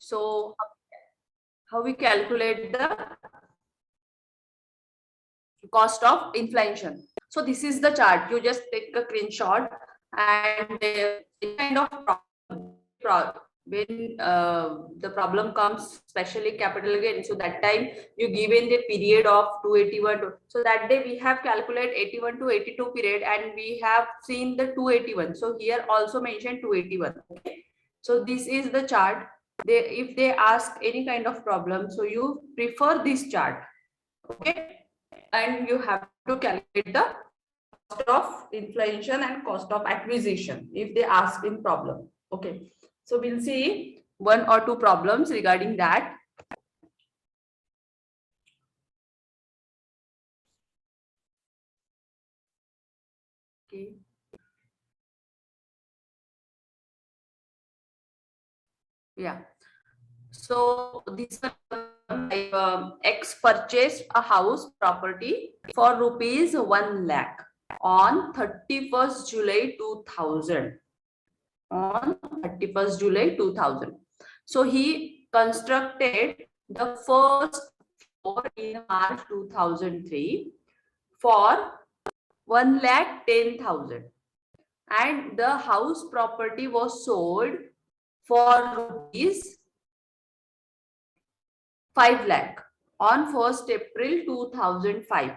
So how we calculate the cost of inflation? So this is the chart. You just take a screenshot, and any kind of when the problem comes, especially capital gain, so that time you given the period of 281 so that day we have calculated 81 to 82 period, and we have seen the 281. So here also mentioned 281. Okay, so this is the chart. If they ask any kind of problem, so you prefer this chart. Okay, and you have to calculate the cost of inflation and cost of acquisition if they ask in problem. Okay, so we'll see one or two problems regarding that. Okay. Yeah. So this X purchased a house property for rupees 1 lakh on 31st July 2000. On 31st July 2000. So he constructed the first floor in March 2003 for 1,10,000, and the house property was sold for rupees 5 lakh on 1st April 2005.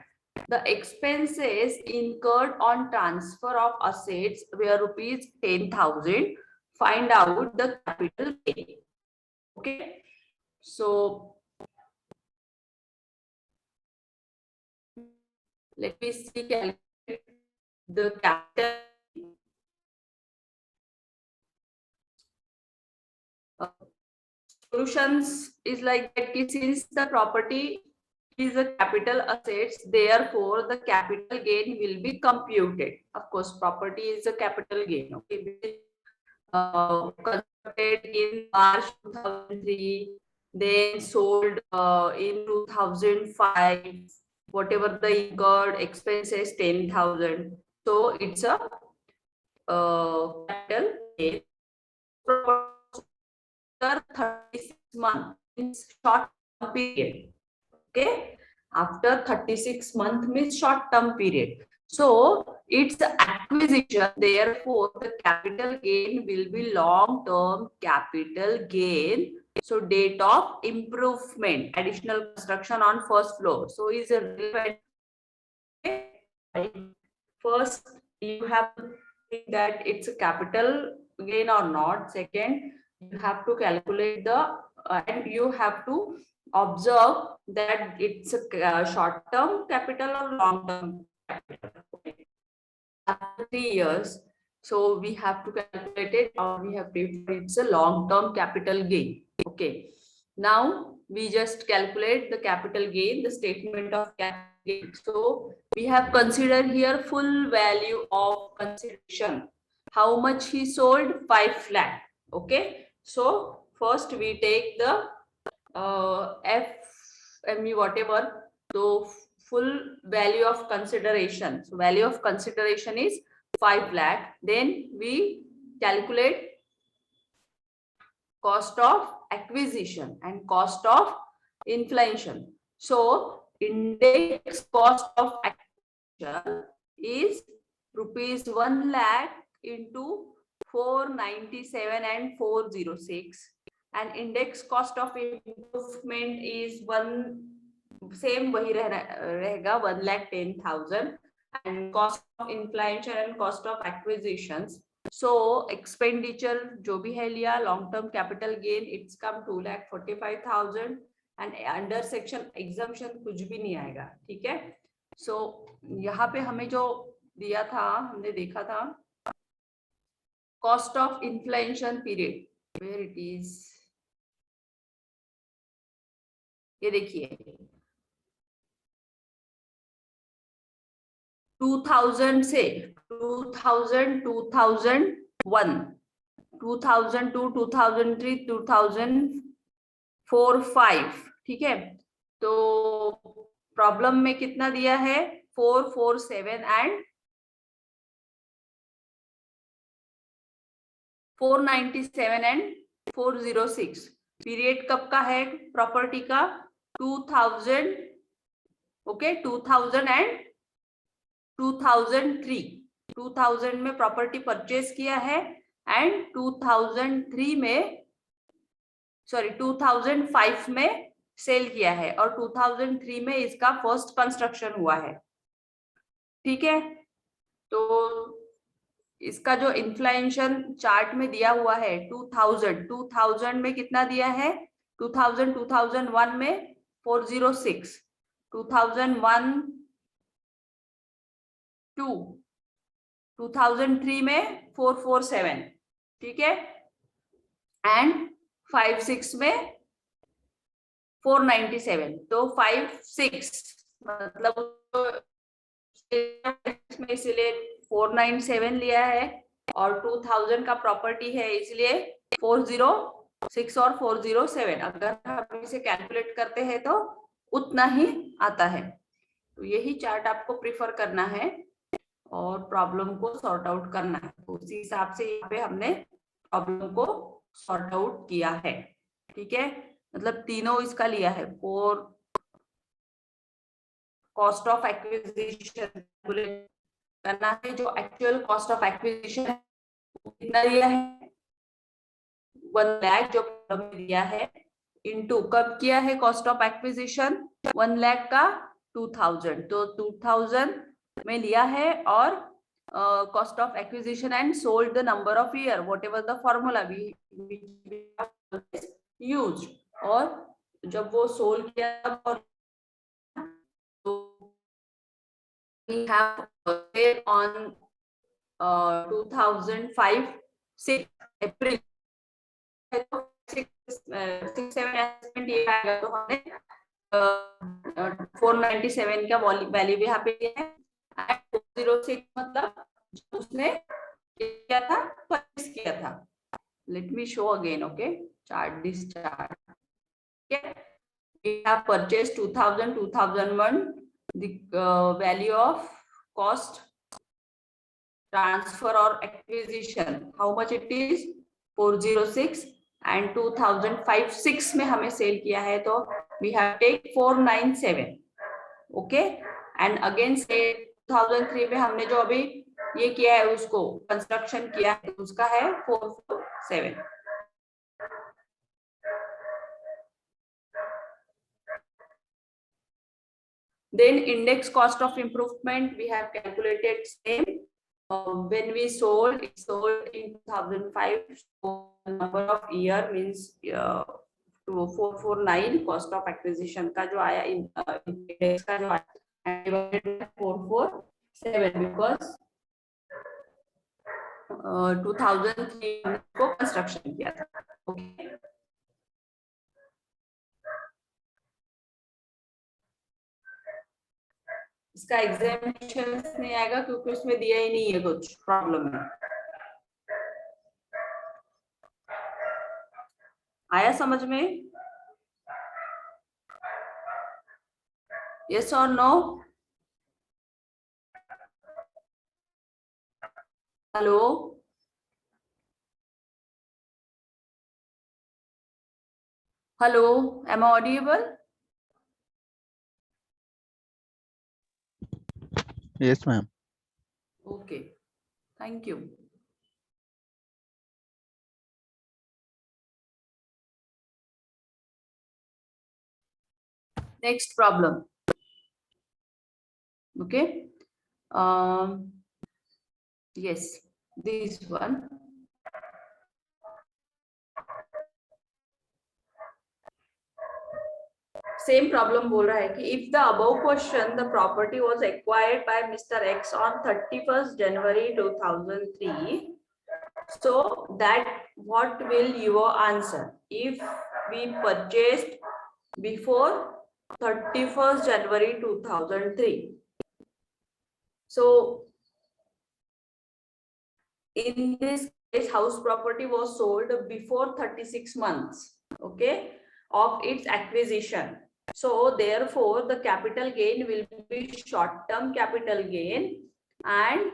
The expenses incurred on transfer of assets were rupees 10,000. Find out the capital gain. Okay, so let me see calculate the capital. Solutions is like that, since the property is a capital assets, therefore the capital gain will be computed. Of course, property is a capital gain. Okay, constructed in March 2003, then sold in 2005. Whatever the incurred expenses 10,000. So it's a capital gain. After 36 months means short term period. Okay, after 36 months means short term period. So it's acquisition, therefore the capital gain will be long term capital gain. So date of improvement, additional construction on first floor. So is a relevant. First, you have to think that it's a capital gain or not. Second, you have to calculate the and you have to observe that it's a short-term capital or long-term capital. After 3 years, so we have to calculate it, or we have to, it's a long-term capital gain. Okay. Now we just calculate the capital gain, the statement of capital gain. So we have considered here full value of consideration. How much he sold? 5 lakh. Okay. So first we take the FME whatever. So full value of consideration. So value of consideration is 5 lakh. Then we calculate cost of acquisition and cost of inflation. So index cost of acquisition is rupees 1 lakh into 497 and 406, and index cost of improvement is one same वही रहेगा 1,10,000, and cost of inflation and cost of acquisitions. So expenditure जो भी है लिया, long term capital gain it's come 2,45,000, and under section exemption कुछ भी नहीं आएगा. ठीक है. So यहाँ पे हमें जो दिया था, हमने देखा था cost of inflation period, where it is, ये देखिए 2000 से 2000, 2001, 2002, 2003, 2004, 5. ठीक है. तो प्रॉब्लम में कितना दिया है? 447 एंड 497 and 406. पीरियड कब का है प्रॉपर्टी का? 2000, ओके, 2000 एंड 2003। 2000 में प्रॉपर्टी परचेज किया है एंड 2003 में, सॉरी 2005 में सेल किया है और 2003 में इसका फर्स्ट कंस्ट्रक्शन हुआ है। ठीक है, तो इसका जो इन्फ्लेशन चार्ट में दिया हुआ है 2000 में कितना दिया है? 2001 में 406, 2001 2, 2003 में 447, ठीक है, एंड 56 में 497। तो 56 मतलब में इसलिए 497 लिया है और 2000 का प्रॉपर्टी है इसलिए 406 और 407। अगर हम इसे कैलकुलेट करते हैं तो उतना ही आता है। तो यही चार्ट आपको प्रिफर करना है और प्रॉब्लम को सॉर्ट आउट करना है। तो उसी हिसाब से यहाँ पे हमने प्रॉब्लम को सॉर्ट आउट किया है। ठीक है, मतलब तीनों इसका लिया है। फोर कॉस्ट ऑफ एक्विजिशन करना है, जो एक्चुअल कॉस्ट ऑफ एक्विजिशन है कितना दिया है 1 लाख जो दिया है, इनटू कब किया है कॉस्ट ऑफ एक्विजिशन 1 लाख का 2000, तो 2000 में लिया है और cost of acquisition and sold the number of year, whatever the formula we used, और जब वो सोल्ड किया तो we have on 2005 6 अप्रैल 6-7 ये आएगा तो हमने 497 का वैल्यू भी यहाँ पे दिया है। 406 मतलब उसने किया था, परचेज किया था। Let me show again, okay, chart this chart. okay, we have purchased 2000 2001, the value of cost transfer or acquisition, how much it is 406 and 2005 6 में हमें सेल किया है तो we have take 497, okay, and again से 2003 में हमने जो अभी ये किया है उसको कंस्ट्रक्शन किया है उसका है 447। Then index cost of improvement we have calculated same. When we sold, it sold in 2005. So number of year means 449 cost of acquisition का जो आया index का जो आया divided by 447 because 2003 को कंस्ट्रक्शन किया था। okay. इसका एग्जामिनेशन नहीं आएगा क्योंकि उसमें दिया ही नहीं है कुछ प्रॉब्लम है। आया समझ में? यस और no? Hello hello, am I audible? Yes, ma'am. Okay, thank you. Next problem. Okay. Yes, this one. Same problem बोल रहा है कि if the above question the property was acquired by Mr. X on 31st January 2003, so that what will your answer if we purchased before 31st January 2003? So in this case house property was sold before 36 months, okay, of its acquisition. So therefore the capital gain will be short-term capital gain and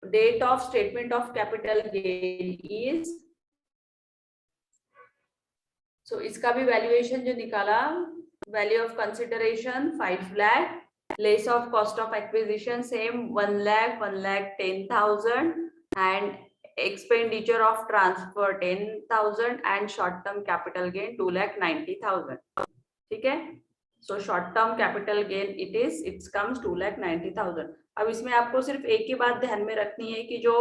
date of statement of capital gain is सो इसका भी valuation जो निकाला, value of consideration 5 lakh, less of cost of acquisition same 1 lakh, 1,10,000 and expenditure of transfer 10,000 and short term capital gain 2,90,000. ठीक है, so short term capital gain it comes 2,90,000. अब इसमें आपको सिर्फ एक ही बात ध्यान में रखनी है कि जो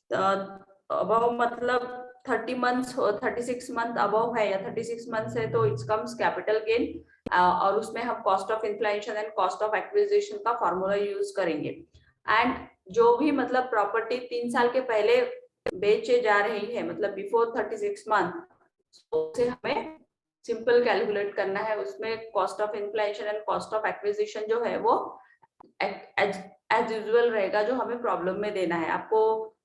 अबव मतलब 30 मंथ्स 36 मंथ अबव है या 36 मंथ्स है तो इट्स कम्स कैपिटल गेन, और उसमें हम cost of inflation and cost of acquisition का फॉर्मूला यूज करेंगे. एंड जो भी मतलब प्रॉपर्टी 3 साल के पहले बेचे जा रही है मतलब बिफोर 36 मंथ, उसे हमें सिंपल कैलकुलेट करना है. उसमें cost of inflation and cost of acquisition जो है वो एज यूजुअल रहेगा जो हमें प्रॉब्लम में देना है. आपको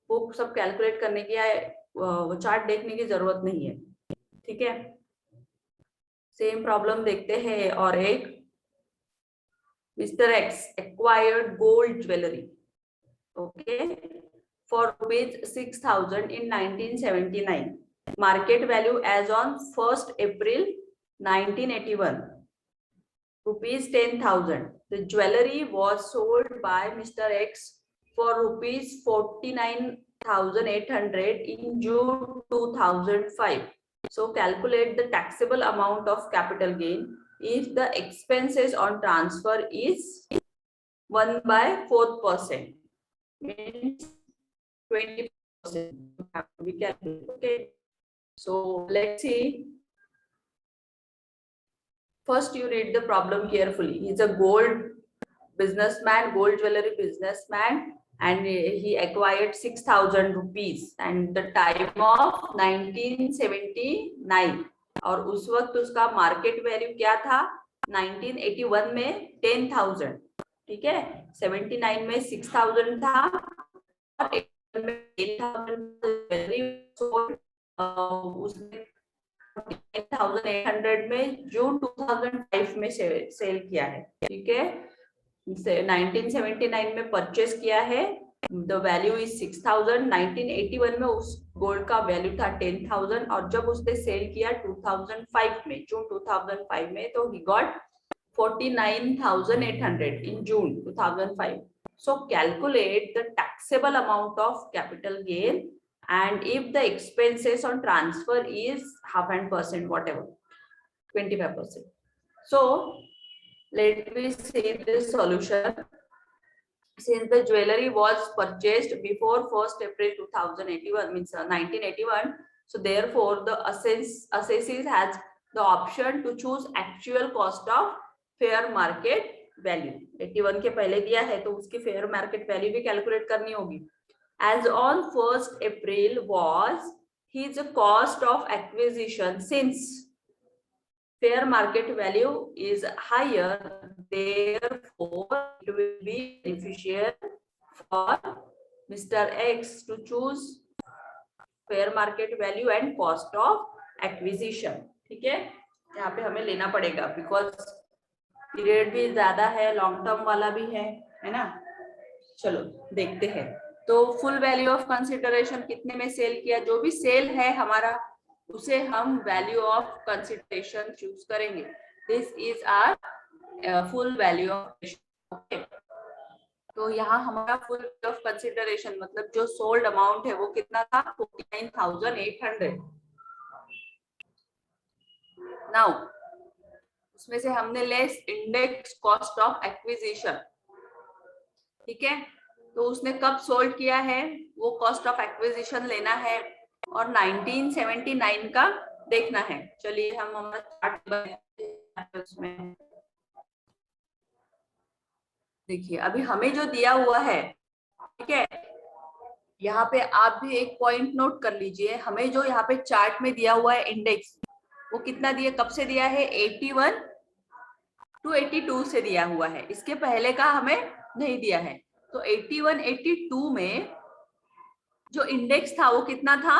वो सब कैलकुलेट करने की वो चार्ट देखने की जरूरत नहीं है. ठीक है, सेम प्रॉब्लम देखते हैं. और एक, mister x acquired gold jewellery okay for rupees 6,000 in 1979. Market value as on 1st April 1981, rupees 10,000. The jewelry was sold by Mr. X for rupees 49,800 in June 2005. So calculate the taxable amount of capital gain if the expenses on transfer is 1/4%. Means 20%. We can, okay. So let's see. First, you read the problem carefully. He's a gold businessman, gold jewelry businessman, and he acquired 6,000 rupees. And the time of 1979. और उस वक्त उसका market value क्या था? 1981 में 10,000. ठीक है, 79 में 6,000 था और 10,800 में जून 2005 में सेल किया है. ठीक है, 1979 में परचेस किया है. The value is 6,000. 1981 में उस गोल्ड का वैल्यू था 10,000 और जब उसने सेल किया 2005 में, जून 2005 में, तो he got 49,800 in June 2005. So calculate the taxable amount of capital gain and if the expenses on transfer is 0.5%, whatever, 25%. So let me see the solution. Since the jewelry was purchased before 1st April 2081, means 1981, so therefore the assessee has the option to choose actual cost of fair market value. 81 के पहले दिया है तो उसकी fair market value भी calculate करनी होगी. As on 1st April was his cost of acquisition. Since fair market value is higher, therefore it will be beneficial for Mr. X to choose fair market value and cost of acquisition. ठीक है, यहाँ पे हमें लेना पड़ेगा because period भी ज्यादा है, लॉन्ग टर्म वाला भी है ना. चलो देखते हैं. तो फुल वैल्यू ऑफ कंसिडरेशन कितने में सेल किया, जो भी सेल है हमारा उसे हम वैल्यू ऑफ कंसिडरेशन चूज करेंगे. This is our full value of. Okay, तो यहाँ हमारा फुल वैल्यू ऑफ कंसिडरेशन मतलब जो सोल्ड अमाउंट है वो कितना था? 49,800. नाउ उसमें से हमने less index cost of acquisition. ठीक है, तो उसने कब सोल्ड किया है वो कॉस्ट ऑफ एक्विजिशन लेना है और 1979 का देखना है. चलिए हम हमारा चार्ट बनाते हैं. उसमें देखिए अभी हमें जो दिया हुआ है, ठीक है, यहाँ पे आप भी एक पॉइंट नोट कर लीजिए. हमें जो यहाँ पे चार्ट में दिया हुआ है इंडेक्स, वो कितना दिया, कब से दिया है? 81 to 82 से दिया हुआ है. इसके पहले का हमें नहीं दिया है. तो 81, 82 में जो इंडेक्स था वो कितना था?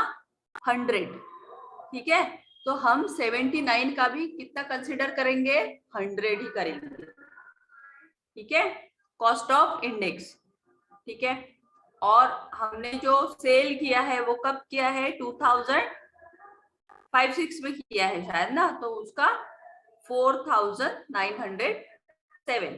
100. ठीक है, तो हम 79 का भी कितना कंसिडर करेंगे? 100 ही करेंगे. ठीक है, कॉस्ट ऑफ इंडेक्स. ठीक है, और हमने जो सेल किया है वो कब किया है? 2005 5-6 में किया है शायद ना, तो उसका 4907।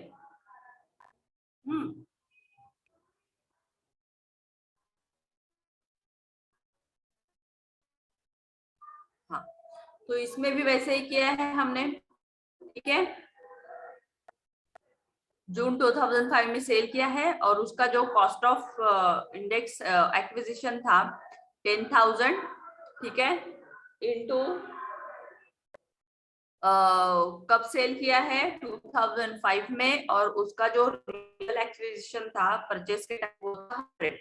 हाँ, तो इसमें भी वैसे ही किया है हमने, ठीक है। जून 2005 में सेल किया है और उसका जो कॉस्ट ऑफ इंडेक्स एक्विजिशन था 10,000, ठीक है, इनटू कब सेल किया है 2005 में, और उसका जो रियल एक्विजिशन था परचेस के टाइम वो था 100।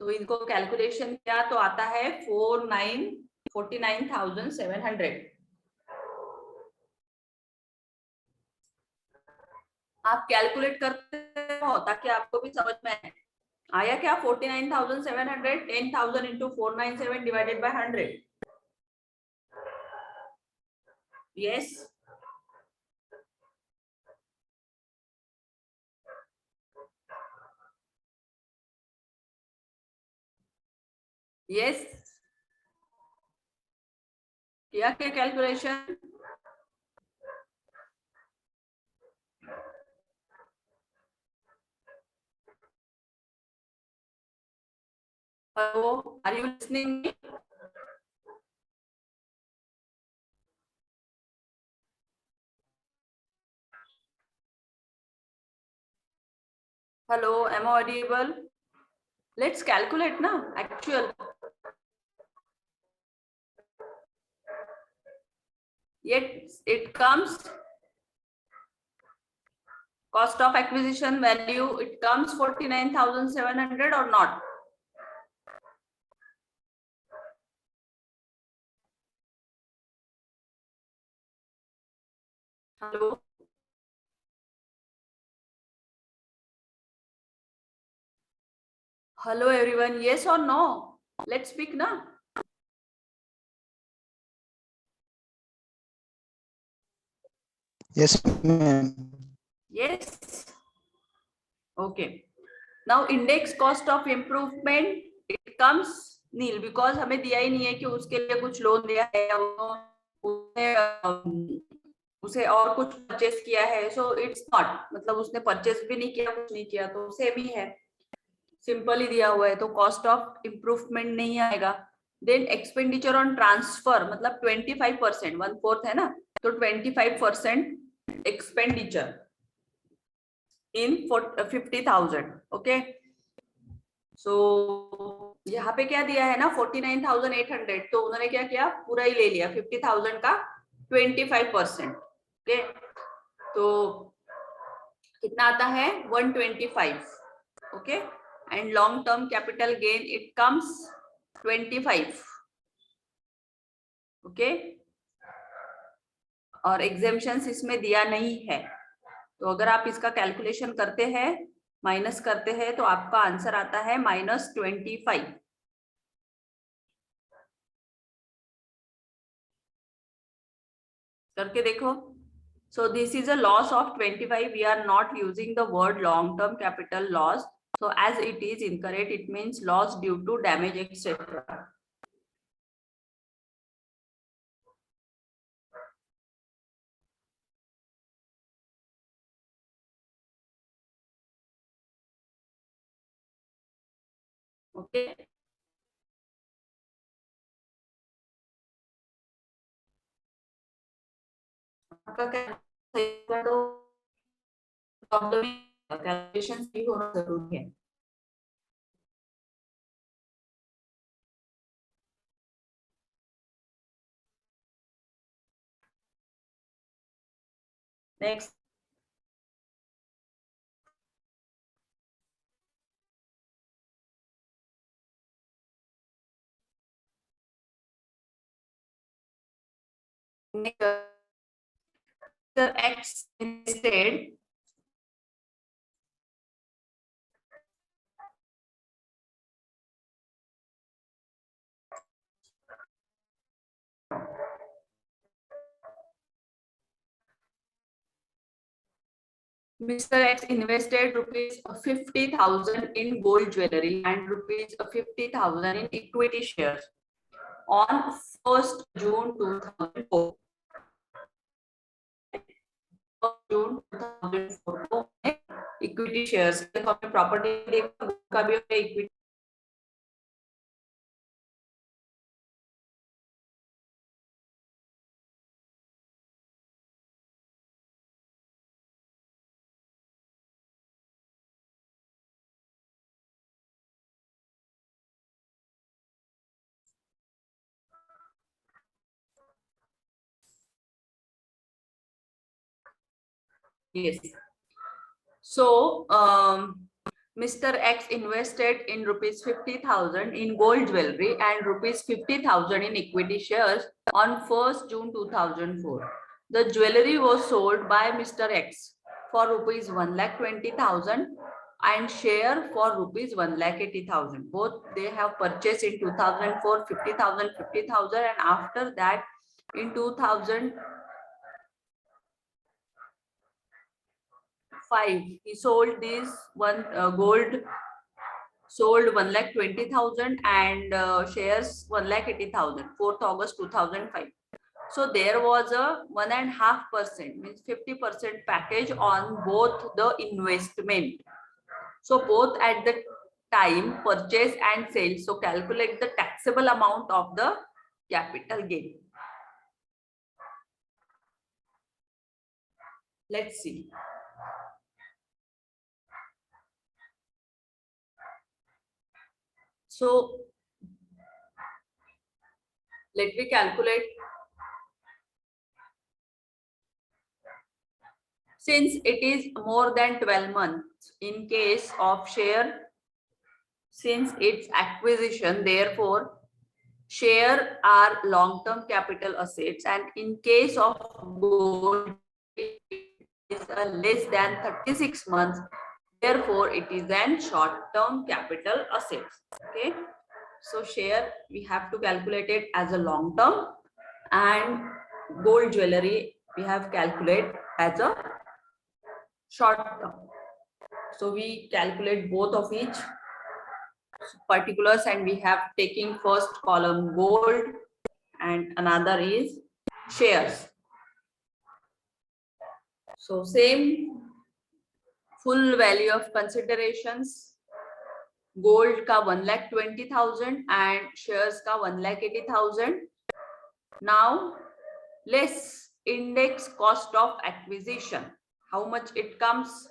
तो इनको कैलकुलेशन किया तो आता है 49,700। आप कैलकुलेट करते हो ताकि आपको भी समझ में आए। आया क्या? 49,700, 10,000 into 497 divided by 100। Yes, yes, किया क्या calculation? Hello, are you listening? Hello, am I audible? Let's calculate ना actual. Yet it comes cost of acquisition value, it comes 49,700 or not? Hello, hello everyone, yes or no? Let's speak now. Yes, ma'am. Yes. Okay. Now index cost of improvement, it comes nil because हमें दिया ही नहीं है कि उसके लिए कुछ loan दिया है या उसे और कुछ परचेस किया है, सो इट्स नॉट, मतलब उसने परचेस भी नहीं किया, कुछ नहीं किया, तो सेम ही है, सिंपल ही दिया हुआ है, तो कॉस्ट ऑफ इम्प्रूवमेंट नहीं आएगा। देन एक्सपेंडिचर ऑन ट्रांसफर, मतलब 25%, 1/4 है ना, तो 25% एक्सपेंडिचर इन 50,000। ओके, सो यहाँ पे क्या दिया है ना 49,800, तो उन्होंने क्या किया, पूरा ही ले लिया 50,000 का 25%। ओके, तो कितना आता है 125। Okay, and long term capital gain it comes 25। Okay, और एग्जेम्पशंस इसमें दिया नहीं है, तो अगर आप इसका कैलकुलेशन करते हैं, माइनस करते हैं, तो आपका आंसर आता है -25। करके देखो। So this is a loss of 25. We are not using the word long-term capital loss. So as it is incorrect, it means loss due to damage, etc. Okay. आपका कैलकुलेशन सही होना जरूरी है। Next. X instead. Mr. X invested rupees 50,000 in gold jewelry and rupees 50,000 in equity shares. on 1st June 2004. जून 2004 को equity shares property देखा का भी equity yes. So Mr. X invested in rupees 50,000 in gold jewelry and rupees 50,000 in equity shares on 1st June 2004. The jewelry was sold by Mr. X for rupees 1,20,000 and share for rupees 1,80,000. Both they have purchased in 2004 50,000, 50,000, and after that in 2005 he sold this one gold sold 1,20,000 and shares 1,80,000, 4th August 2005. So there was a 1.5% means 50% package on both the investment. So both at the time purchase and sale. So calculate the taxable amount of the capital gain. Let's see. So let me calculate. Since it is more than 12 months in case of share, since its acquisition, therefore share are long-term capital assets, and in case of gold it is less than 36 months, therefore it is an short-term capital assets. Okay, so share we have to calculate it as a long-term, and gold jewelry we have calculated as a short-term. So we calculate both of each particulars, and we have taking first column gold and another is shares. So same full value of considerations, gold ka 1,20,000 and shares ka 1,80,000. Now less index cost of acquisition. How much it comes?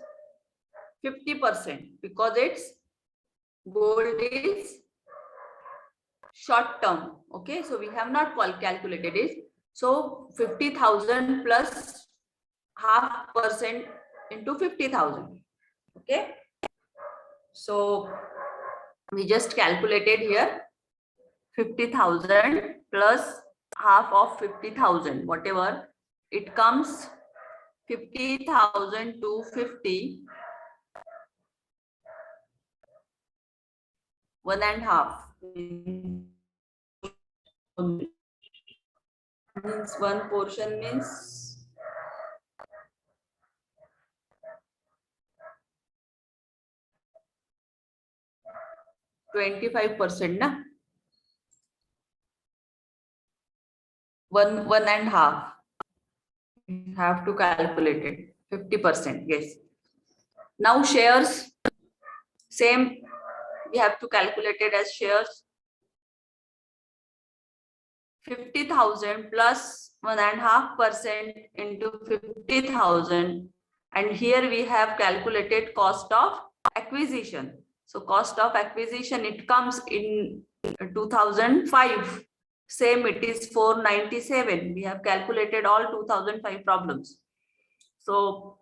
50%, because it's gold is short term. Okay, so we have not calculated it. So 50,000 plus 0.5% into 50,000. Okay, so we just calculated here 50,000 plus half of 50,000, whatever it comes, 50,000 to 50, 1.5 means one portion means 25%, na? 1.5. You have to calculate it. 50%, yes. Now shares, same, we have to calculate it as shares. 50,000 plus 1.5% into 50,000, and here we have calculated cost of acquisition. So cost of acquisition, it comes in 2005. Same, it is 497. We have calculated all 2005 problems. So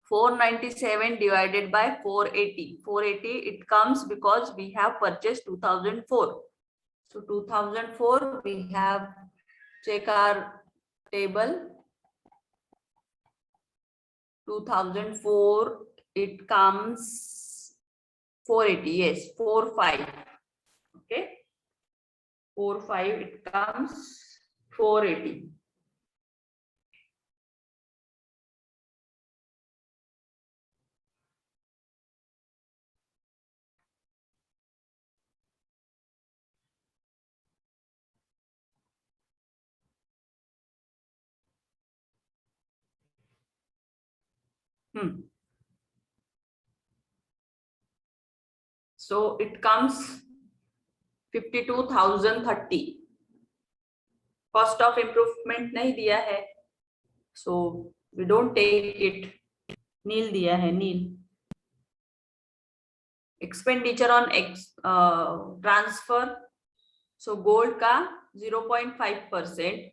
497 divided by 480. 480 it comes because we have purchased 2004. So 2004 we have check our table. 2004 it comes 480. Yes, 45. Okay, 45 it comes 480. So it comes 52,030. Cost of improvement नहीं दिया है, so we don't take it. नील दिया है, नील. Expenditure on transfer, so gold का 0.5%.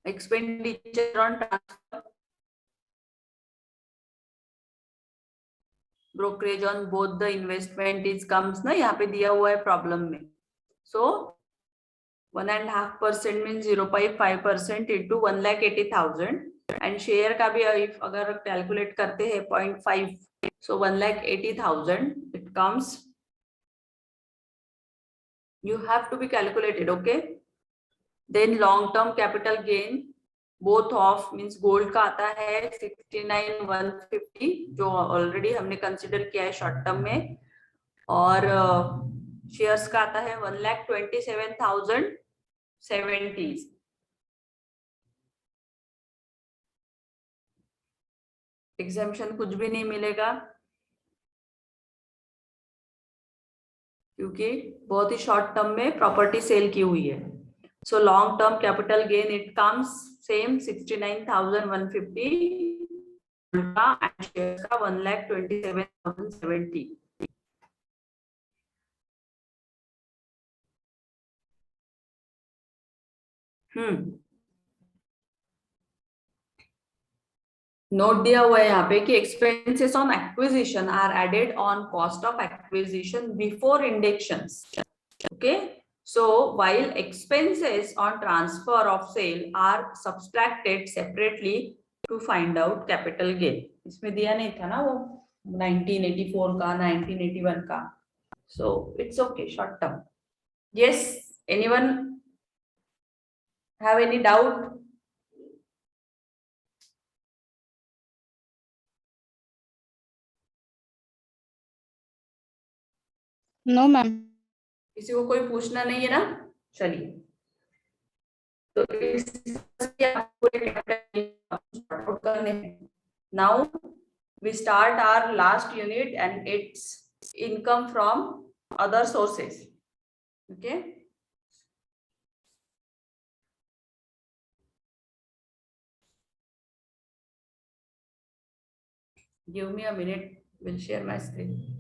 Expenditure on transfer, brokerage on both the investment is comes ना, यहाँ पे दिया हुआ है प्रॉब्लम में. So 1.5% means 0.5% into 1,80,000. And share का भी if अगर कैलकुलेट करते हैं 0.5, so 1,80,000 it comes. You have to be calculated, okay? Then long term capital gain both of means gold का आता है 69,150 जो ऑलरेडी हमने कंसिडर किया है शॉर्ट टर्म में, और शेयर्स का आता है 1,27,070. एग्जाम्पशन कुछ भी नहीं मिलेगा क्योंकि बहुत ही शॉर्ट टर्म में प्रॉपर्टी सेल की हुई है. So long term capital gain it comes same 69,150 and shares का 1,27,070. नोट दिया हुआ है यहाँ पे कि expenses on acquisition are added on cost of acquisition before indexations. Okay, so while expenses on transfer of sale are subtracted separately to find out capital gain. इसमें दिया नहीं था ना वो 1984 का 1981 का. So it's okay, short term. Yes, anyone have any doubt? No ma'am. किसी को कोई पूछना नहीं है ना? चलिए, तो now we start our last unit and it's income from other sources. Okay, give me a minute, we'll share my screen.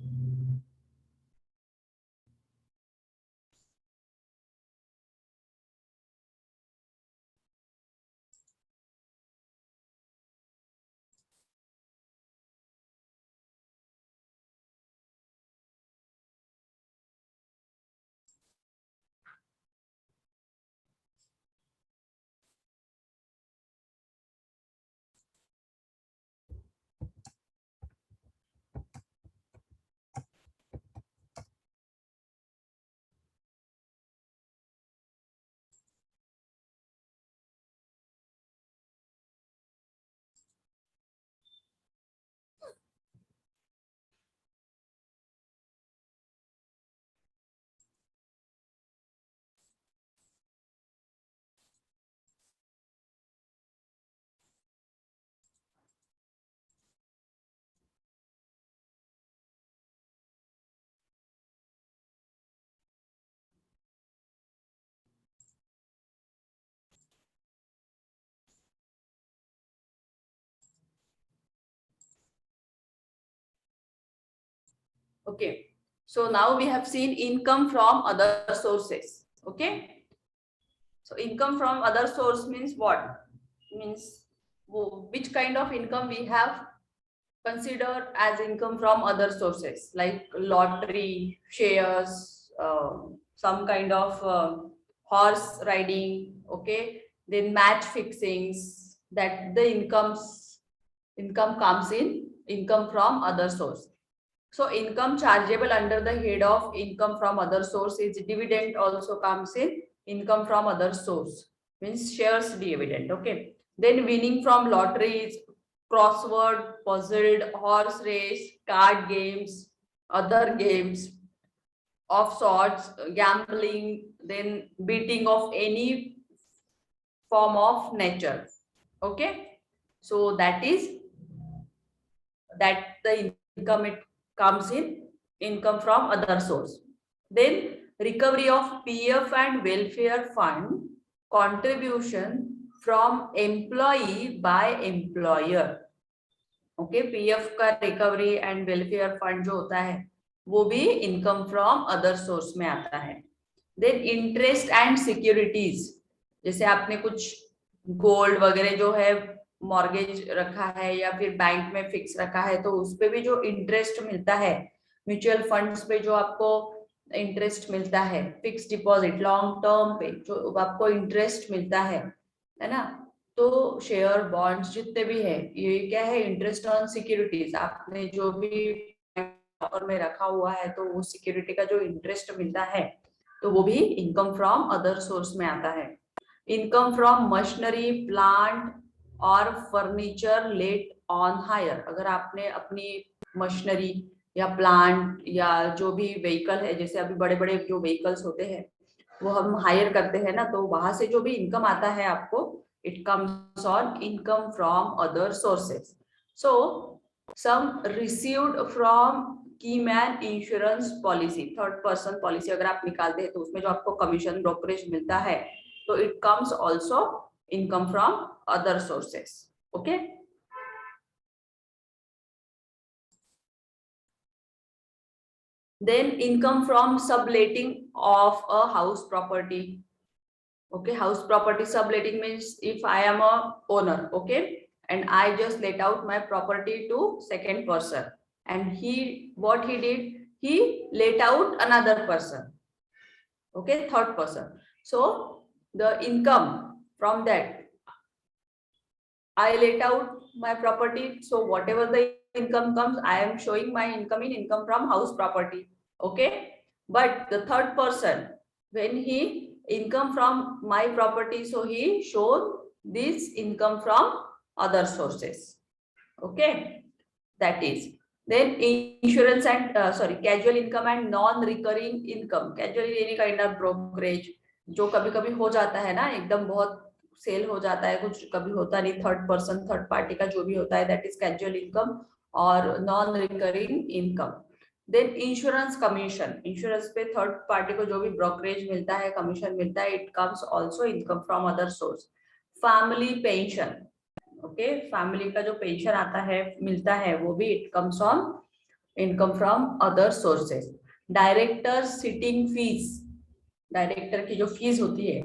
Okay, so now we have seen income from other sources. Okay, so income from other source means what? Means which kind of income we have considered as income from other sources like lottery, shares, some kind of horse riding. Okay, then match fixings, that the income comes in income from other source. So income chargeable under the head of income from other source is dividend also comes in income from other source, means shares dividend. Okay, then winning from lotteries, crossword, puzzled, horse race, card games, other games, of sorts, gambling, then beating of any form of nature. Okay, so that the income, it comes in income from other source. Then recovery of PF and welfare fund contribution from employee by employer. Okay, PF का recovery and welfare fund जो होता है वो भी income from other source में आता है. Then interest and securities, जैसे आपने कुछ गोल्ड वगैरह जो है मॉर्गेज रखा है या फिर बैंक में फिक्स रखा है, तो उस पे भी जो इंटरेस्ट मिलता है, म्यूचुअल फंड्स पे जो आपको इंटरेस्ट मिलता है, फिक्स डिपॉजिट लॉन्ग टर्म पे जो आपको इंटरेस्ट मिलता है ना, तो शेयर बॉन्ड्स जितने भी है ये क्या है, इंटरेस्ट ऑन सिक्योरिटीज. आपने जो भी और में रखा हुआ है तो वो सिक्योरिटी का जो इंटरेस्ट मिलता है तो वो भी इनकम फ्रॉम अदर सोर्स में आता है. इनकम फ्रॉम मशीनरी, प्लांट और फर्नीचर लेट ऑन हायर. अगर आपने अपनी मशीनरी या प्लांट या जो भी व्हीकल है, जैसे अभी बड़े बड़े जो व्हीकल्स होते हैं वो हम हायर करते हैं ना, तो वहां से जो भी इनकम आता है आपको, it comes on income from other sources. So some received from Keyman insurance policy, third person policy अगर आप निकालते हैं तो उसमें जो आपको कमीशन ब्रोकरेज मिलता है, तो it comes also income from other sources. Okay. Then income from subletting of a house property. Okay, house property subletting means if I am a owner, okay, and I just let out my property to second person, and what he did, he let out another person, okay, third person. So the income from that, I let out my property, so whatever the income comes, I am showing my income from house property. Okay, but the third person, when he income from my property, so he showed this income from other sources. Okay, that is. Then insurance and casual income and non-recurring income. Casual any kind of brokerage जो कभी कभी हो जाता है ना, एकदम बहुत cell हो जाता है, कुछ कभी होता नहीं, थर्ड पर्सन थर्ड पार्टी का जो भी होता है, दैट इज कैजुअल इनकम और non recurring income. Then insurance commission, insurance पे थर्ड पार्टी को जो भी ब्रोकरेज मिलता है, कमीशन मिलता है, it comes also income from other source. Family pension, okay, family का जो पेंशन आता है मिलता है वो भी it comes on income from other sources. Director sitting fees, director की जो फीस होती है,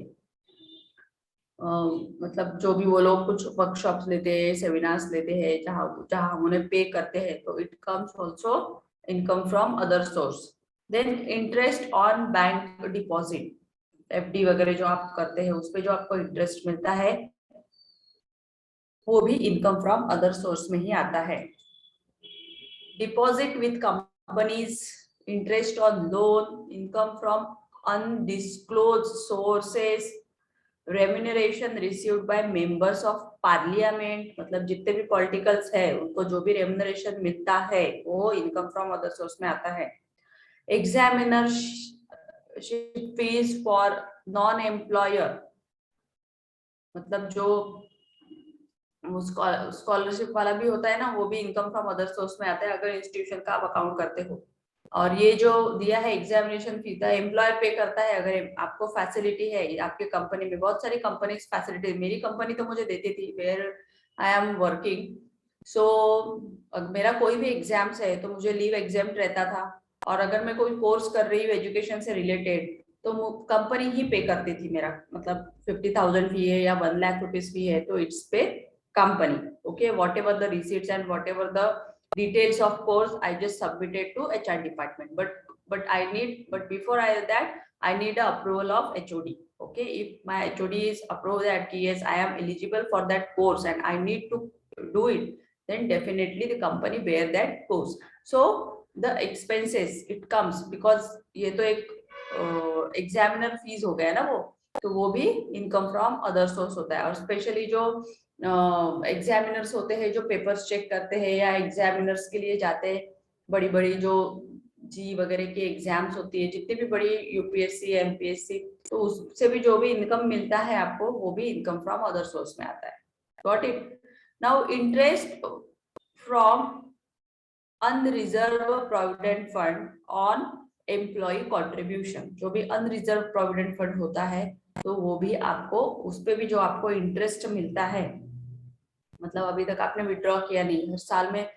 मतलब जो भी वो लोग कुछ वर्कशॉप्स लेते हैं, सेमिनार्स लेते हैं, जहाँ जहाँ हम उन्हें पे करते हैं, तो it comes also income from other source. Then interest on bank deposit, FD वगैरह जो आप करते हैं उस पे जो आपको इंटरेस्ट मिलता है वो भी इनकम फ्रॉम अदर सोर्स में ही आता है. Deposit with companies, interest on loan, income from undisclosed sources, remuneration received by members of parliament, मतलब जितने भी पॉलिटिकल्स है उनको जो भी रेम्यूनरेशन मिलता है वो इनकम फ्रॉम अदर सोर्स में आता है. एग्जामिनरशिप फीस फॉर नॉन एम्प्लॉयर, मतलब जो स्कॉलरशिप वाला भी होता है ना, वो भी इनकम फ्रॉम अदर सोर्स में आता है अगर इंस्टीट्यूशन का आप अकाउंट करते हो. और ये जो दिया है एग्जामिनेशन फीस, एम्प्लॉयर पे करता है. अगर आपको फैसिलिटी है आपके कंपनी में, बहुत सारी कंपनी फैसिलिटी, मेरी कंपनी तो मुझे देती थी वेयर आई एम वर्किंग. सो मेरा कोई भी एग्जाम्स है तो मुझे लीव एग्जाम रहता था, और अगर मैं कोई कोर्स कर रही हूँ एजुकेशन से रिलेटेड तो कंपनी ही पे करती थी मेरा, मतलब 50,000 फी है या 1 लाख रुपीज फी है तो इट्स पे company. Okay, whatever the receipts and whatever the details of course I just submitted to HR department, but before that I need a approval of HOD. Okay, if my HOD is approved that yes I am eligible for that course and I need to do it, then definitely the company bear that course. So the expenses it comes because ये तो एक examiner fees हो गया ना वो, तो वो भी इनकम फ्रॉम अदर सोर्स होता है. और स्पेशली जो एग्जामिनर्स होते हैं जो पेपर्स चेक करते हैं या एग्जामिनर्स के लिए जाते हैं, बड़ी बड़ी जो जी वगैरह की एग्जाम्स होती है, जितनी भी बड़ी यूपीएससी एमपीएससी, तो उससे भी जो भी इनकम मिलता है आपको, वो भी इनकम फ्रॉम अदर सोर्स में आता है। Got it? Now interest from unreserve provident fund on employ contribution, जो भी अनरिजर्व प्रोविडेंट फंड होता है, तो वो भी आपको, उस पे भी जो आपको इंटरेस्ट मिलता है, मतलब अभी तक आपने विड्रॉ किया नहीं, हर साल में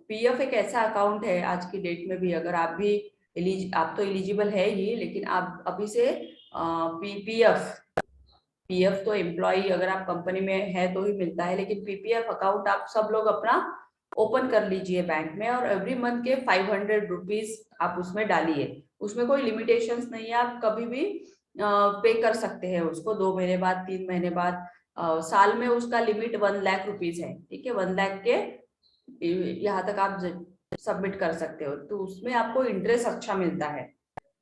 पीएफ एक ऐसा अकाउंट है आज की डेट में भी, अगर आप भी आप तो एलिजिबल है ही, लेकिन आप अभी से पीएफ तो एम्प्लॉय अगर आप कंपनी में है तो ही मिलता है, लेकिन पीपीएफ अकाउंट आप सब लोग अपना ओपन कर लीजिए बैंक में, और एवरी मंथ के 500 रुपीज आप उसमें डालिए। उसमें कोई लिमिटेशंस नहीं है, आप कभी भी पे कर सकते हैं उसको, 2 महीने बाद, 3 महीने बाद। साल में उसका लिमिट 1 लाख रुपीज है, ठीक है, 1 लाख के यहाँ तक आप सबमिट कर सकते हो, तो उसमें आपको इंटरेस्ट अच्छा मिलता है।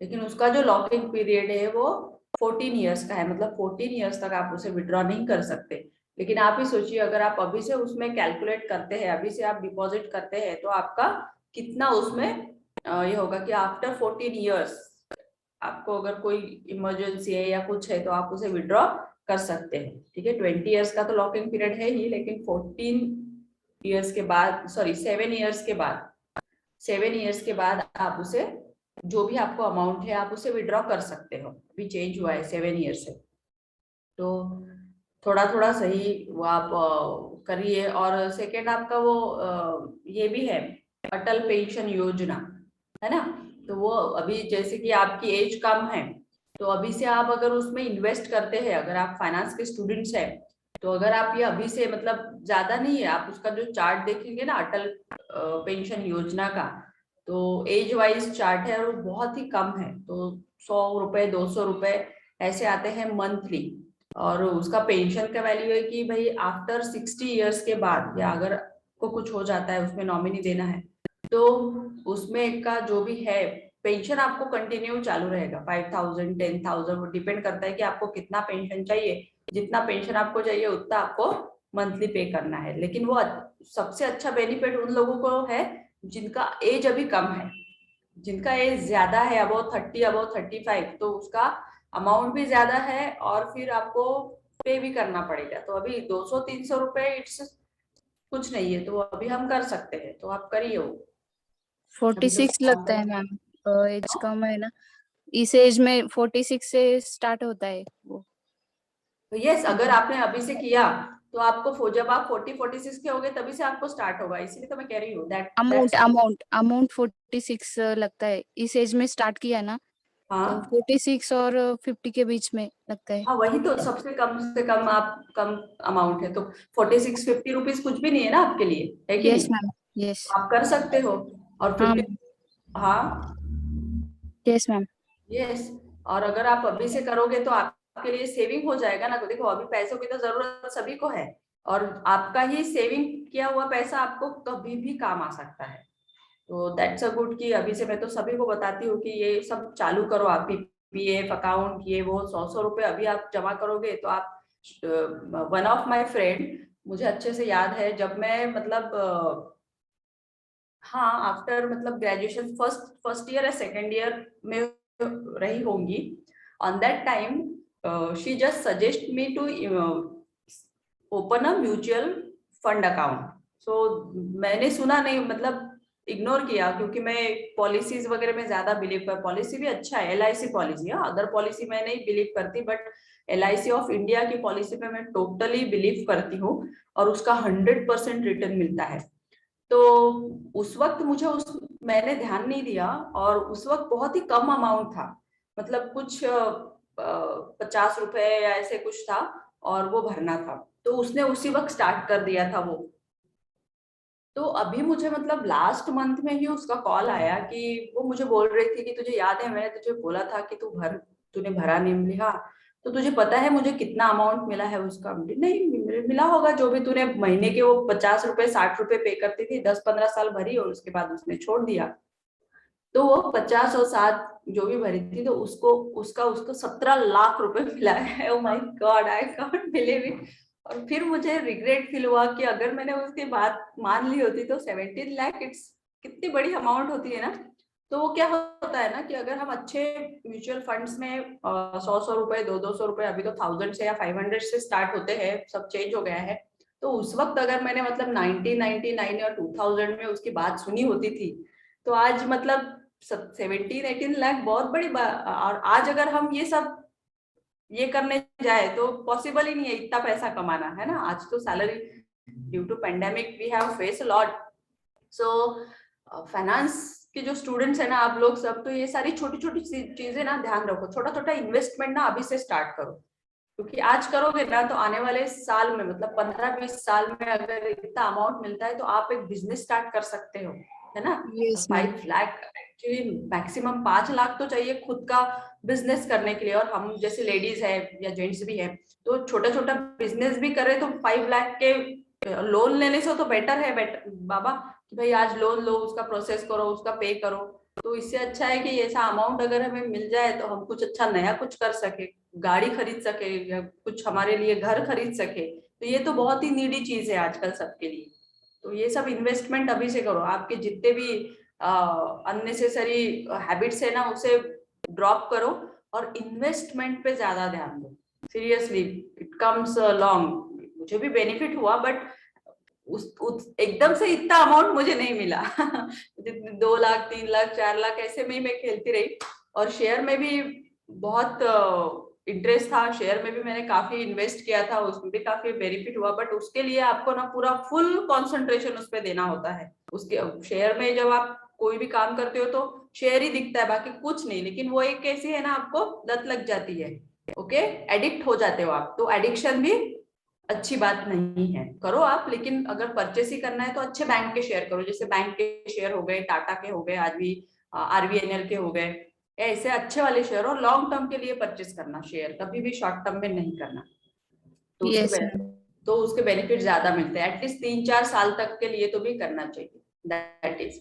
लेकिन उसका जो लॉकिंग पीरियड है वो 14 ईयर्स का है, मतलब 14 ईयर्स तक आप उसे विड्रॉ नहीं कर सकते। लेकिन आप ही सोचिए, अगर आप अभी से उसमें कैलकुलेट करते हैं, अभी से आप डिपॉजिट करते हैं, तो आपका कितना उसमें ये होगा कि आफ्टर 14 ईयर्स आपको अगर कोई इमरजेंसी है या कुछ है, तो आप उसे विड्रॉ कर सकते हैं, ठीक है। 20 ईयर्स का तो लॉकिंग पीरियड है ही, लेकिन 14 ईयर्स के बाद, सॉरी 7 ईयर्स के बाद, 7 ईयर्स के बाद आप उसे, जो भी आपको अमाउंट है, आप उसे विड्रॉ कर सकते हो। अभी चेंज हुआ है 7 ईयर से, तो थोड़ा थोड़ा सही वो आप करिए। और सेकेंड आपका वो ये भी है, अटल पेंशन योजना, है ना। तो वो अभी जैसे कि आपकी एज कम है, तो अभी से आप अगर उसमें इन्वेस्ट करते हैं, अगर आप फाइनेंस के स्टूडेंट्स हैं, तो अगर आप ये अभी से, मतलब ज्यादा नहीं है, आप उसका जो चार्ट देखेंगे ना अटल पेंशन योजना का, तो एज वाइज चार्ट है, और वो बहुत ही कम है, तो 100 रुपए 200 रुपए ऐसे आते हैं मंथली। और उसका पेंशन का वैल्यू है कि भाई आफ्टर 60 ईयर्स के बाद, या अगर को कुछ हो जाता है, उसमें नॉमिनी देना है, तो उसमें का जो भी है पेंशन आपको कंटिन्यू चालू रहेगा, 5000 10,000, वो डिपेंड करता है कि आपको कितना पेंशन चाहिए। जितना पेंशन आपको चाहिए उतना आपको मंथली पे करना है। लेकिन वो सबसे अच्छा बेनिफिट उन लोगों को है जिनका एज अभी कम है। जिनका एज ज्यादा है, अबाउट 30 अबाउट 35, तो उसका अमाउंट भी ज्यादा है, और फिर आपको पे भी करना पड़ेगा। तो अभी 200-300 रुपए इट्स कुछ नहीं है, तो वो अभी हम कर सकते हैं, तो आप करिए वो। अभी जो 46 लगता है मैम, एज कम है ना, इस एज में 46 से स्टार्ट होता है वो। तो यस, अगर आपने अभी से किया, तो आपको जब आप 40-46 के होगे तभी से आपको स्टार्ट होगा, इसीलिए तो मैं कह रही हूँ अमाउंट दैट्स। अमाउंट अमाउंट 46 लगता है, इस एज में स्टार्ट किया ना, तो हाँ 46 और 50 के बीच में लगता है। हाँ, वही तो सबसे कम से कम आप कम अमाउंट है, तो 46-50 रुपीज कुछ भी नहीं है ना आपके लिए, है कि यस नहीं। Ma'am, yes. आप कर सकते हो। और हाँ 50, मैम, हाँ यस मैम। यस। और अगर आप अभी से करोगे तो आपके लिए सेविंग हो जाएगा ना। तो देखो, अभी पैसों की तो जरूरत सभी को है, और आपका ही सेविंग किया हुआ पैसा आपको कभी भी काम आ सकता है। तो दैट्स अ गुड कि अभी से मैं तो सभी को बताती हूँ कि ये सब चालू करो आप, पीपीएफ अकाउंट, ये वो 100 रुपए अभी आप जमा करोगे, तो आप, वन ऑफ माय फ्रेंड, मुझे अच्छे से याद है, जब मैं मतलब हाँ आफ्टर मतलब ग्रेजुएशन फर्स्ट फर्स्ट ईयर या सेकेंड ईयर में रही होंगी, on that time she just suggest me to open a mutual fund account. So मैंने सुना नहीं, मतलब इग्नोर किया, क्योंकि मैं पॉलिसीज वगैरह में ज्यादा बिलीव कर, पॉलिसी भी अच्छा है, एलआईसी पॉलिसी है, अदर पॉलिसी मैं नहीं बिलीव करती, बट एलआईसी ऑफ इंडिया की पॉलिसी पे मैं टोटली बिलीव करती हूँ, और उसका 100% रिटर्न मिलता है। तो उस वक्त मुझे उस मैंने ध्यान नहीं दिया, और उस वक्त बहुत ही कम अमाउंट था, मतलब कुछ 50 रुपए या ऐसे कुछ था, और वो भरना था, तो उसने उसी वक्त स्टार्ट कर दिया था वो। तो अभी मुझे मतलब लास्ट मंथ में ही उसका कॉल आया कि वो मुझे बोल रही थी कि तुझे याद है मैंने तुझे बोला था कि तूने भरा नहीं। मिली हाँ, तो तुझे पता है मुझे कितना अमाउंट मिला है उसका। नहीं मिला होगा, जो भी तूने महीने के वो 50 रुपए 60 रुपए पे करती थी, 10-15 साल भरी, और उसके बाद उसने छोड़ दिया। तो वो 50 और 60 जो भी भरी थी, तो उसको उसका उसको 17 लाख रुपए मिला है। Oh my God, I can't believe it. और फिर मुझे रिग्रेट फील हुआ कि अगर मैंने उसकी बात मान ली होती, तो 17 लाख इट्स कितनी बड़ी अमाउंट होती है ना। तो वो क्या होता है ना कि अगर हम अच्छे म्यूचुअल फंड्स में 100 रुपए 200 रुपए, अभी तो 1000 से या 500 से स्टार्ट होते हैं, सब चेंज हो गया है। तो उस वक्त अगर मैंने मतलब 1999 या 2000 में उसकी बात सुनी होती थी, तो आज मतलब 17-18 लाख बहुत बड़ी बात। और आज अगर हम ये करने जाए तो पॉसिबल ही नहीं है इतना पैसा कमाना, है ना। आज तो salary due to pandemic we have face a lot. So finance के जो स्टूडेंट्स है ना, आप लोग सब, तो ये सारी छोटी छोटी चीजें ना ध्यान रखो। छोटा छोटा इन्वेस्टमेंट ना अभी से स्टार्ट करो, क्योंकि आज करोगे ना तो आने वाले साल में मतलब 15-20 साल में अगर इतना अमाउंट मिलता है तो आप एक बिजनेस स्टार्ट कर सकते हो, है ना। Yes ma'am. 5 lakh actually maximum 5 lakh तो चाहिए खुद का बिजनेस करने के लिए। और हम जैसे लेडीज है या जेंट्स भी है, तो छोटा छोटा बिजनेस भी करे तो 5 लाख के लोन लेने से तो बेटर है बाबा, कि भाई आज लोन लो, उसका प्रोसेस करो, उसका पे करो। तो इससे अच्छा है कि ऐसा अमाउंट अगर हमें मिल जाए तो हम कुछ अच्छा नया कुछ कर सके, गाड़ी खरीद सके या कुछ हमारे लिए घर खरीद सके। तो ये तो बहुत ही नीडी चीज है आजकल सबके लिए। तो ये सब इन्वेस्टमेंट अभी से करो। आपके जितने भी अननेसेसरी हैबिट्स है ना उसे ड्रॉप करो और इन्वेस्टमेंट पे ज्यादा ध्यान दो। Seriously it comes long. मुझे भी बेनिफिट हुआ, बट एकदम से इतना अमाउंट मुझे नहीं मिला। 2 लाख 3 लाख 4 लाख ऐसे में ही मैं खेलती रही। और शेयर में भी बहुत इंटरेस्ट था, शेयर में भी मैंने काफी इन्वेस्ट किया था, उसमें भी काफी बेनिफिट हुआ। बट उसके लिए आपको ना पूरा फुल कंसंट्रेशन उस पर देना होता है। उसके शेयर में जब आप कोई भी काम करते हो तो शेयर ही दिखता है, बाकी कुछ नहीं। लेकिन वो एक कैसी है ना, आपको लत लग जाती है। ओके, एडिक्ट हो जाते हो आप। तो एडिक्शन भी अच्छी बात नहीं है, करो आप। लेकिन अगर परचेस ही करना है तो अच्छे बैंक के शेयर करो, जैसे बैंक के शेयर हो गए, टाटा के हो गए, आज भी आरवीएनएल के हो गए, ऐसे अच्छे वाले शेयर। और लॉन्ग टर्म के लिए परचेस करना शेयर, कभी भी शॉर्ट टर्म में नहीं करना। तो यस मैम। उसके बेनिफिट ज्यादा मिलते हैं, एटलीस्ट 3-4 साल तक के लिए तो भी करना चाहिए। दैट इज,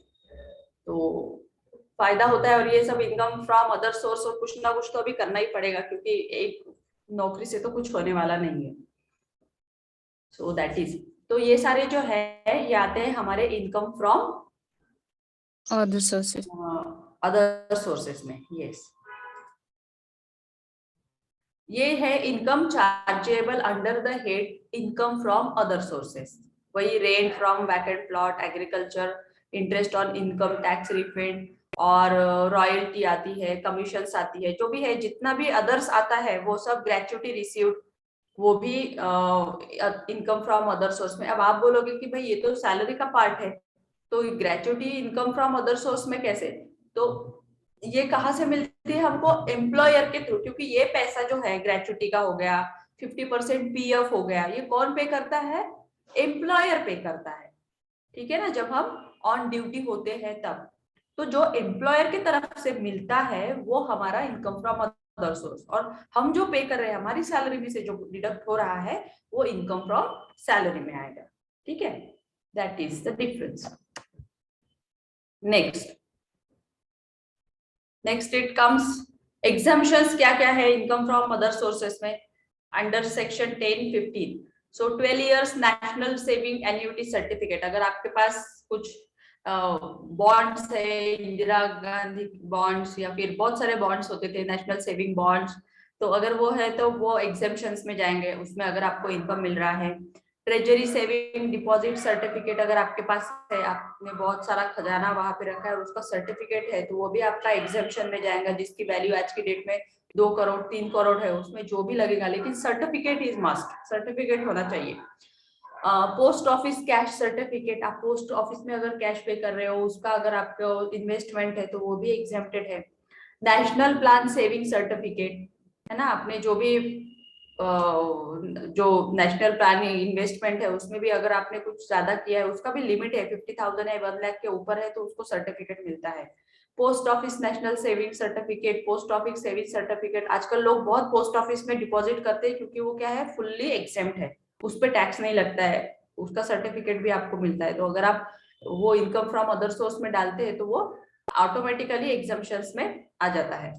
तो फायदा होता है। और ये सब इनकम फ्रॉम अदर सोर्स, और कुछ ना कुछ तो अभी करना ही पड़ेगा, क्योंकि एक नौकरी से तो कुछ होने वाला नहीं है। सो दैट इज, तो ये सारे जो है ये आते हैं हमारे income from other sources. Other sources में। यस, ये है income chargeable under the head income from other sources. वही rent from vacant plot, agriculture, interest on income tax refund, और रॉयल्टी आती है, कमीशंस आती है, जो भी है जितना भी अदर्स आता है वो सब ग्रेचुटी रिसीव्ड, वो भी इनकम फ्रॉम अदर सोर्स में। अब आप बोलोगे कि भाई ये तो सैलरी का पार्ट है, तो gratuity income from other source में कैसे? तो ये कहाँ से मिलती है हमको? एम्प्लॉयर के थ्रू। क्योंकि ये पैसा जो है ग्रेचुटी का हो गया, 50% पीएफ हो गया, ये कौन पे करता है? एम्प्लॉयर पे करता है। ठीक है ना, जब हम ऑन ड्यूटी होते हैं तब। तो जो एम्प्लॉयर की तरफ से मिलता है वो हमारा इनकम फ्रॉम अदर सोर्स। और हम जो पे कर रहे हैं हमारी सैलरी में से जो डिडक्ट हो रहा है वो इनकम फ्रॉम सैलरी में आएगा। ठीक है, that is the difference. Next it comes exemptions. क्या क्या है इनकम फ्रॉम अदर सोर्सेस में? अंडर सेक्शन 10-15, सो 12 years national saving annuity certificate. अगर आपके पास कुछ बॉन्ड्स है, इंदिरा गांधी बॉन्ड्स या फिर बहुत सारे बॉन्ड्स होते थे, नेशनल सेविंग बॉन्ड्स, तो अगर वो है तो वो एग्जाम्पशंस में जाएंगे, उसमें अगर आपको इनकम मिल रहा है। ट्रेजरी सेविंग डिपॉजिट सर्टिफिकेट, अगर आपके पास है, आपने बहुत सारा खजाना वहां पे रखा है और उसका सर्टिफिकेट है, तो वो भी आपका एग्जाम्पशन में जाएगा, जिसकी वैल्यू आज की डेट में 2 करोड़ 3 करोड़ है, उसमें जो भी लगेगा। लेकिन सर्टिफिकेट इज मस्ट, सर्टिफिकेट होना चाहिए। पोस्ट ऑफिस कैश सर्टिफिकेट, आप पोस्ट ऑफिस में अगर कैश पे कर रहे हो, उसका अगर आपको इन्वेस्टमेंट है तो वो भी एग्जेम्प्टेड है। नेशनल प्लान सेविंग सर्टिफिकेट, है ना, आपने जो भी जो नेशनल प्लान इन्वेस्टमेंट है उसमें भी अगर आपने कुछ ज्यादा किया है, उसका भी लिमिट है, 50,000 है, 1 लाख के ऊपर है तो उसको सर्टिफिकेट मिलता है। Post office national saving certificate, post office saving certificate, आजकल लोग बहुत पोस्ट ऑफिस में डिपॉजिट करते हैं क्योंकि वो क्या है, फुल्ली एग्जेम्प्ट है, उस पर टैक्स नहीं लगता है, उसका सर्टिफिकेट भी आपको मिलता है। तो अगर आप वो इनकम फ्रॉम अदर सोर्स में डालते हैं तो वो ऑटोमेटिकली एग्जाम्पशंस में आ जाता है।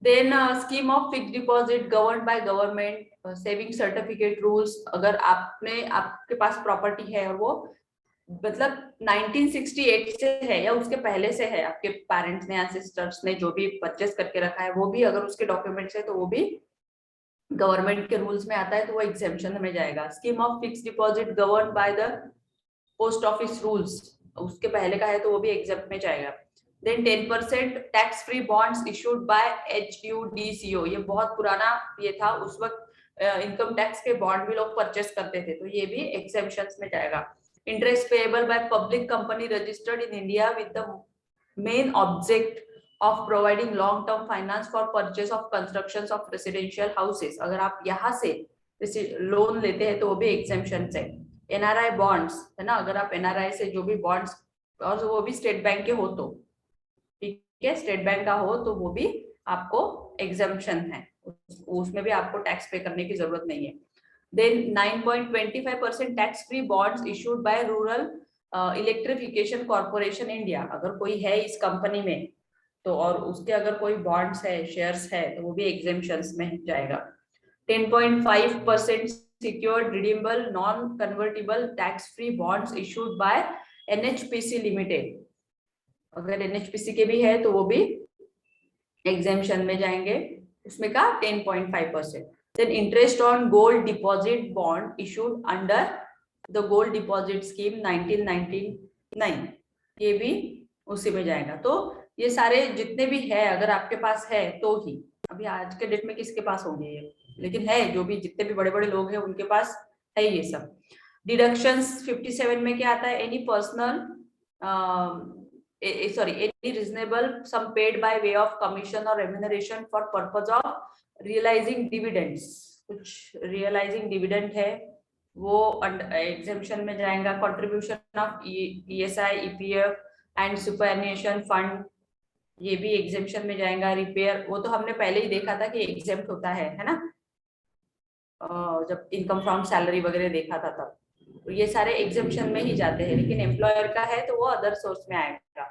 Then scheme of fix deposit govern by government, saving certificate rules, अगर आपने आपके पास प्रॉपर्टी है और वो मतलब 1968 से है या उसके पहले से है, आपके पेरेंट्स ने या सिस्टर्स ने जो भी परचेस करके रखा है वो भी अगर उसके डॉक्यूमेंट्स है तो वो भी गवर्नमेंट के रूल्स में आता है, तो वो एग्जेम्पशन में जाएगा। Scheme of fix deposit govern by the post office rules, उसके पहले का है तो वो भी एग्जेम्प्ट में जाएगा। Then 10% tax free bonds issued by HUDCO, ये बहुत पुराना ये था, उस वक्त इनकम टैक्स के बॉन्ड भी लोग परचेस करते थे, तो ये भी एग्जेम्पशंस में जाएगा। Interest payable by public company registered in India with the main object of providing long term finance for purchase of constructions of residential houses, अगर आप यहाँ से लोन लेते हैं तो वो भी एग्जेम्पशन है। NRI बॉन्ड्स है ना, अगर आप NRI से जो भी बॉन्ड्स, और वो भी स्टेट बैंक के हो तो ठीक है, स्टेट बैंक का हो तो वो भी आपको एग्जेम्पशन है, उसमें भी आपको टैक्स पे करने की जरूरत नहीं है। Then 9.25% tax free bonds issued by rural electrification corporation India, अगर कोई है इस कंपनी में तो और उसके अगर कोई बॉन्ड्स है, शेयर्स है, तो वो भी एग्जेम्पशंस में जाएगा। 10.5% secured redeemable non convertible tax free bonds issued bye NHPC limited, अगर NHPC के भी है तो वो भी एग्जेम्पशन में जाएंगे, उसमें का 10.5%। Then interest on gold deposit bond issued under the gold deposit scheme 1999, ये भी उसी में जाएगा। तो ये सारे जितने भी है अगर आपके पास है तो ही, अभी आज के डेट में किसके पास होंगे ये, लेकिन है जो भी जितने भी बड़े बड़े लोग हैं उनके पास है ये सब। डिडक्शंस 57 में क्या आता है, any personal any reasonable sum paid by way of commission or remuneration for purpose of realizing dividends, कुछ realizing dividend है वो exemption में जाएगा। contribution of ESI, EPF and superannuation fund, ये भी exemption में जाएगा। रिपेयर वो तो हमने पहले ही देखा था कि exempt होता है ना, जब इनकम फ्रॉम सैलरी वगैरह देखा था तब, तो ये सारे एग्जेम्पशन में ही जाते हैं, लेकिन एम्प्लॉयर का है तो वो अदर सोर्स में आएगा।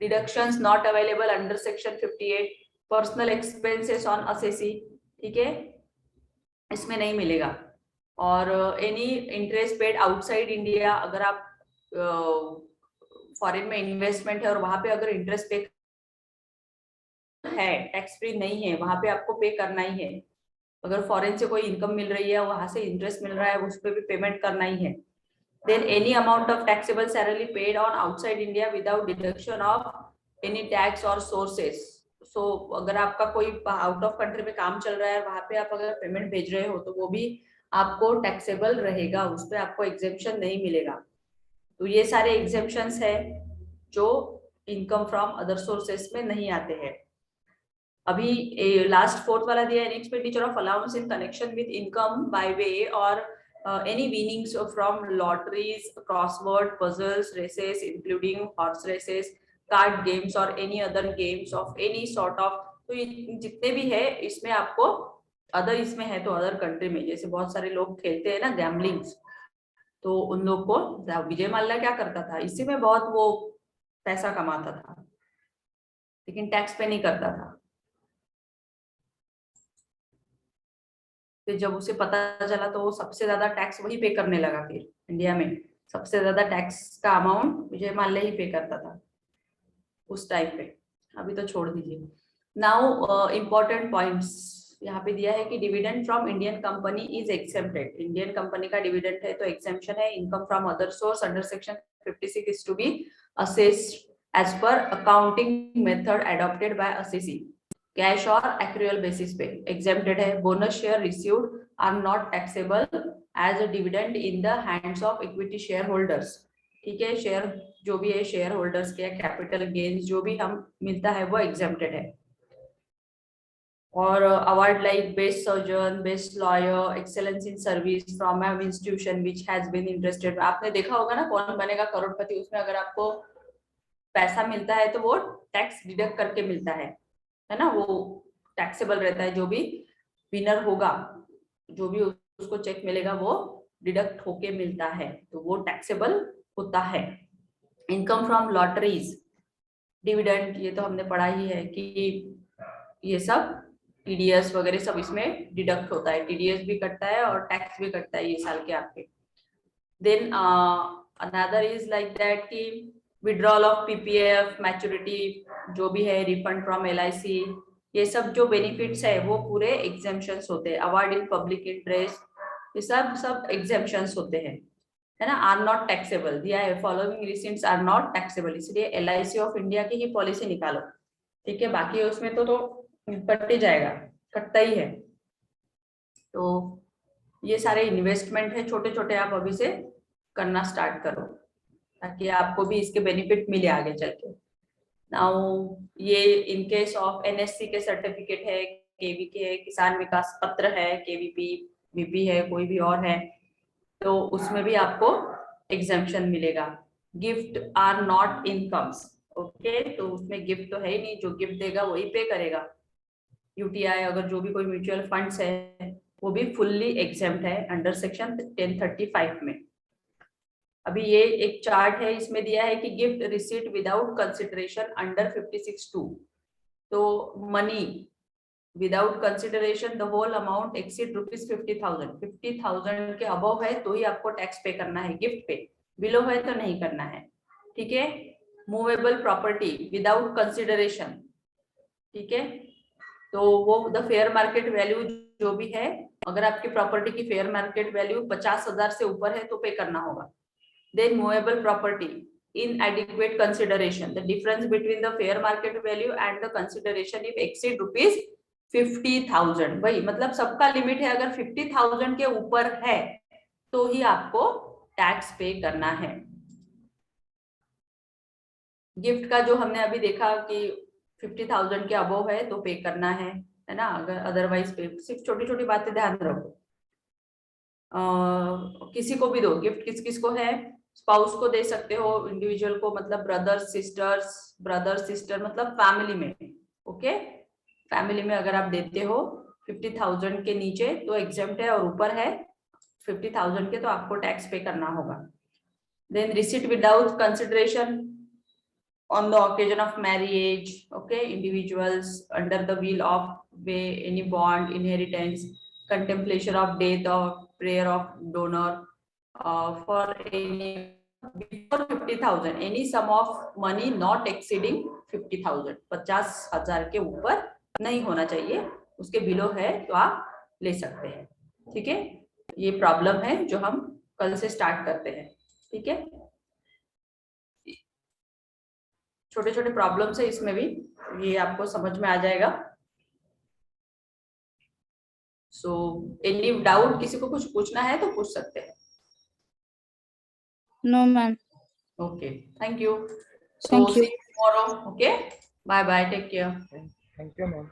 Deductions not available under section 58, personal expenses on assessee, ठीक है, इसमें नहीं मिलेगा। और any interest paid outside India, अगर आप फॉरेन में इन्वेस्टमेंट है और वहां पे अगर इंटरेस्ट पे है, टैक्स फ्री नहीं है, वहां पे आपको पे करना ही है। अगर फॉरेन से कोई इनकम मिल रही है, वहां से इंटरेस्ट मिल रहा है, उस पर भी पेमेंट करना ही है। Then any amount of taxable salary paid on outside India without deduction of any tax और सोर्सेस। सो अगर आपका कोई आउट ऑफ कंट्री में काम चल रहा है, वहां पे आप अगर पेमेंट भेज रहे हो तो वो भी आपको टैक्सेबल रहेगा, उस पर आपको एग्जेम्पशन नहीं मिलेगा। तो ये सारे एग्जेम्पशंस है जो इनकम फ्रॉम अदर सोर्सेस में नहीं आते हैं। अभी लास्ट फोर्थ वाला दिया है, expenditure of allowance in connection with income by way और any winnings from lotteries, crossword puzzles, races including horse races, card games और any other games of any sort of. तो ये जितने भी है इसमें आपको अदर, इसमें है तो अदर कंट्री में, जैसे बहुत सारे लोग खेलते हैं ना गैम्बलिंग्स, तो उन लोग को विजय माल्या क्या करता था, इसी में बहुत वो पैसा कमाता था, लेकिन टैक्स पे नहीं करता था। फिर जब उसे पता चला तो वो सबसे ज्यादा टैक्स वही पे करने लगा, फिर इंडिया में सबसे ज्यादा टैक्स का अमाउंट विजय माल्या ही पे करता था उस टाइम पे, अभी तो छोड़ दीजिए। नाउ इम्पोर्टेंट पॉइंट्स यहाँ पे दिया है कि dividend from Indian company is excepted, Indian company का डिविडेंड है तो एक्सेम्पशन है। Income from other source under section 56 is to be assessed as per accounting method adopted by assessee, cash और एक्रूअल बेसिस पे एग्जेम्प्टेड है। Bonus share received are not taxable as a dividend in the hands of equity share holders, ठीक है, share जो भी है share holders के capital gains जो भी हम मिलता है वो एग्जेम्प्टेड है। और award like best surgeon, best lawyer, excellence in service from an institution which has been interested, आपने देखा होगा ना कौन बनेगा करोड़पति, उसमें अगर आपको पैसा मिलता है तो वो टैक्स डिडक्ट करके मिलता है ना, वो टैक्सेबल रहता है, जो भी विनर होगा, जो भी उसको चेक मिलेगा वो डिडक्ट होके मिलता है, तो वो टैक्सेबल होता है। इनकम फ्रॉम लॉटरीज, डिविडेंड, ये तो हमने पढ़ा ही है कि ये सब TDS वगैरह सब इसमें डिडक्ट होता है, TDS भी कटता है और टैक्स भी कटता है ये साल के आपके। Then another is like that कि विड्रॉल ऑफ पीपीएफ, मैच्योरिटी जो भी है, रिफंड फ्रॉम एलआईसी, ये सब जो बेनिफिट्स है वो पूरे एग्जेम्पशंस होते हैं। अवार्ड इन पब्लिक इंटरेस्ट, ये सब एग्जेम्पशंस होते हैं, है ना। आर नॉट टैक्सेबल, दिया है following receipts are not taxable, इसलिए एलआईसी ऑफ इंडिया की ही पॉलिसी निकालो, ठीक है। बाकी उसमें तो कट ही जाएगा, कटता ही है। तो ये सारे इन्वेस्टमेंट है छोटे छोटे, आप अभी से करना स्टार्ट करो ताकि आपको भी इसके बेनिफिट मिले आगे चल के। नाउ ये इन केस ऑफ एनएससी के सर्टिफिकेट है, केवीके है, किसान विकास पत्र है, केवीपी बीपी है, कोई भी और है, तो उसमें भी आपको एग्जेम्पशन मिलेगा। Gift are not incomes, okay, तो उसमें गिफ्ट तो है ही नहीं, जो गिफ्ट देगा वही पे करेगा। यूटीआई अगर जो भी कोई म्यूचुअल फंड्स है वो भी फुल्ली एग्जेम्प्ट है अंडर सेक्शन 1035 में। अभी ये एक चार्ट है, इसमें दिया है कि gift receipt without consideration under 56(2), तो money without consideration the whole amount exceed ₹50,000, 50,000 के अबव है तो ही आपको टैक्स पे करना है गिफ्ट पे, बिलो है तो नहीं करना है, ठीक है। मूवेबल प्रॉपर्टी विदाउट कंसिडरेशन, ठीक है, तो वो द फेयर मार्केट वैल्यू जो भी है, अगर आपकी प्रॉपर्टी की फेयर मार्केट वैल्यू 50,000 से ऊपर है तो पे करना होगा। Then movable property inadequate consideration, the difference between the fair market value and the consideration if exceed ₹50,000, वही मतलब सबका लिमिट है, अगर 50,000 के ऊपर है तो ही आपको टैक्स पे करना है। गिफ्ट का जो हमने अभी देखा कि 50,000 के अबव है तो पे करना है ना, अगर अदरवाइज पे, सिर्फ छोटी छोटी बातें ध्यान रखो। किसी को भी दो गिफ्ट, किस किस को है, स्पाउस को दे सकते हो, इंडिविजुअल को मतलब ब्रदर सिस्टर मतलब फैमिली में, ओके, फैमिली में अगर आप देते हो 50,000 के नीचे तो एग्जेम्प्ट है, और ऊपर है 50,000 के तो आपको टैक्स पे करना होगा। Then receipt without consideration on the occasion of marriage, okay, individuals under the will of any bond, inheritance, contemplation of death or prayer of donor, for any before 50,000, any sum of money not exceeding 50,000, 50,000 के ऊपर नहीं होना चाहिए, उसके below है तो आप ले सकते हैं, ठीक है। ये प्रॉब्लम है जो हम कल से स्टार्ट करते हैं, ठीक है। छोटे छोटे प्रॉब्लम्स है इसमें भी, ये आपको समझ में आ जाएगा। सो एनी डाउट, किसी को कुछ पूछना है तो पूछ सकते हैं। No ma'am. Okay, thank you. So Thank you. See you tomorrow, okay, bye bye, take care. Thank you, ma'am.